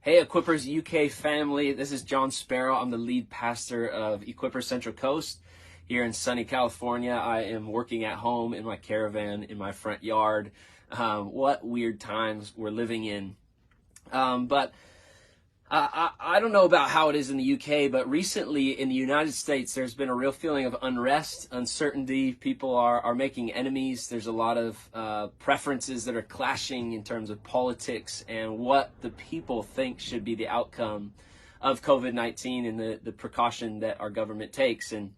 Hey, Equippers UK family, this is John Sparrow. I'm the lead pastor of Equippers Central Coast here in sunny California. I am working at home in my caravan in my front yard. What weird times we're living in. But I don't know about how it is in the UK, but recently in the United States, there's been a real feeling of unrest, uncertainty. People are making enemies. There's a lot of preferences that are clashing in terms of politics and what the people think should be the outcome of COVID-19 and the precaution that our government takes. And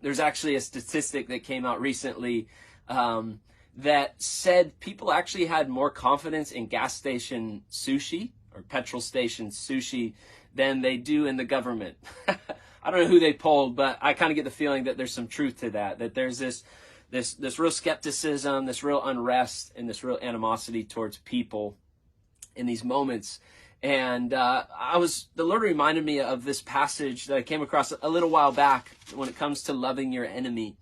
there's actually a statistic that came out recently that said people actually had more confidence in gas station sushi or petrol station sushi than they do in the government. I don't know who they polled, but I kind of get the feeling that there's some truth to that there's this real skepticism, this real unrest, and this real animosity towards people in these moments. And the Lord reminded me of this passage that I came across a little while back when it comes to loving your enemy.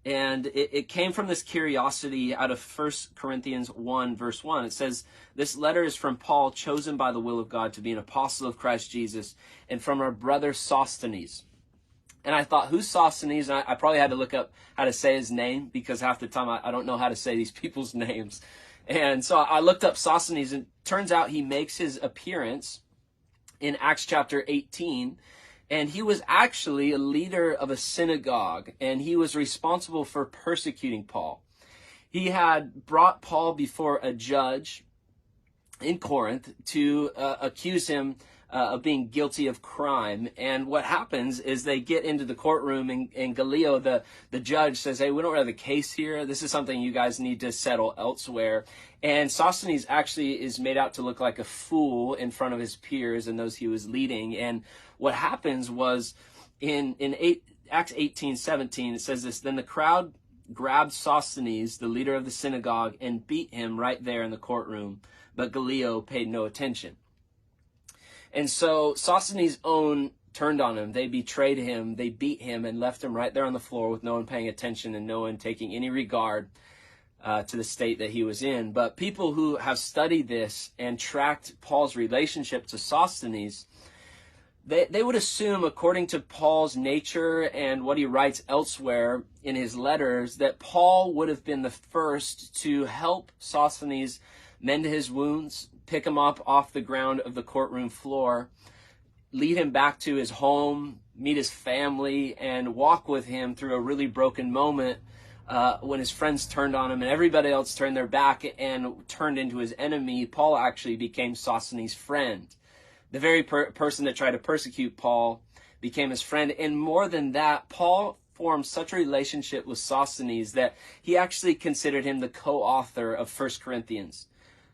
And it came from this curiosity out of 1 Corinthians 1, verse 1. It says, "This letter is from Paul, chosen by the will of God to be an apostle of Christ Jesus, and from our brother Sosthenes." And I thought, who's Sosthenes? And I probably had to look up how to say his name, because half the time I don't know how to say these people's names. And so I looked up Sosthenes, and it turns out he makes his appearance in Acts chapter 18. And he was actually a leader of a synagogue, and he was responsible for persecuting Paul. He had brought Paul before a judge in Corinth to accuse him of being guilty of crime. And what happens is they get into the courtroom, and Gallio, the judge, says, "Hey, we don't have a case here. This is something you guys need to settle elsewhere." And Sosthenes actually is made out to look like a fool in front of his peers and those he was leading. And what happens was in Acts 18:17, it says this: "Then the crowd grabbed Sosthenes, the leader of the synagogue, and beat him right there in the courtroom. But Gallio paid no attention." And so Sosthenes' own turned on him. They betrayed him. They beat him and left him right there on the floor with no one paying attention and no one taking any regard to the state that he was in. But people who have studied this and tracked Paul's relationship to Sosthenes, they would assume, according to Paul's nature and what he writes elsewhere in his letters, that Paul would have been the first to help Sosthenes mend his wounds, pick him up off the ground of the courtroom floor, lead him back to his home, meet his family, and walk with him through a really broken moment when his friends turned on him and everybody else turned their back and turned into his enemy. Paul actually became Sosthenes' friend. The very person that tried to persecute Paul became his friend. And more than that, Paul formed such a relationship with Sosthenes that he actually considered him the co-author of 1 Corinthians.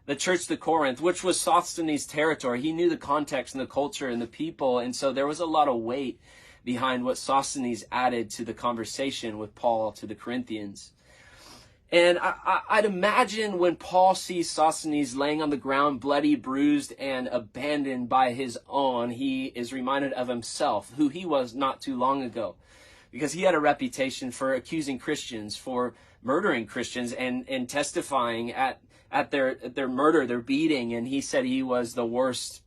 The church to Corinth, which was Sosthenes' territory. He knew the context and the culture and the people, and so there was a lot of weight behind what Sosthenes added to the conversation with Paul to the Corinthians. And I'd imagine when Paul sees Sosthenes laying on the ground, bloody, bruised, and abandoned by his own, he is reminded of himself, who he was not too long ago, because he had a reputation for accusing Christians, for murdering Christians, and testifying at their murder, their beating, and he said he was the worst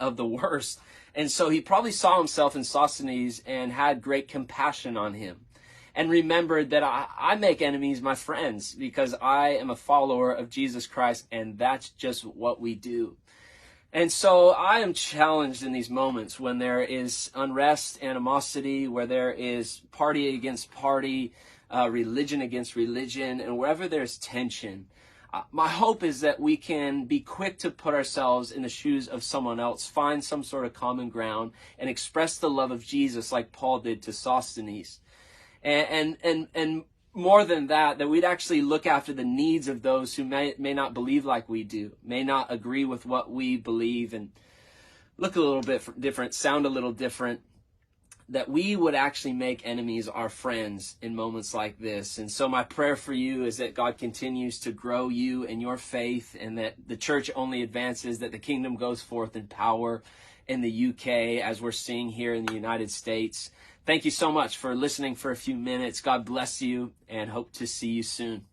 of the worst. And so he probably saw himself in Sosthenes and had great compassion on him, and remembered that I make enemies my friends because I am a follower of Jesus Christ, and that's just what we do. And so I am challenged in these moments when there is unrest, animosity, where there is party against party, religion against religion, and wherever there's tension. My hope is that we can be quick to put ourselves in the shoes of someone else, find some sort of common ground, and express the love of Jesus like Paul did to Sosthenes. And more than that we'd actually look after the needs of those who may not believe like we do, may not agree with what we believe, and look a little bit different, sound a little different, that we would actually make enemies our friends in moments like this. And so my prayer for you is that God continues to grow you in your faith, and that the church only advances, that the kingdom goes forth in power in the UK as we're seeing here in the United States. Thank you so much for listening for a few minutes. God bless you, and hope to see you soon.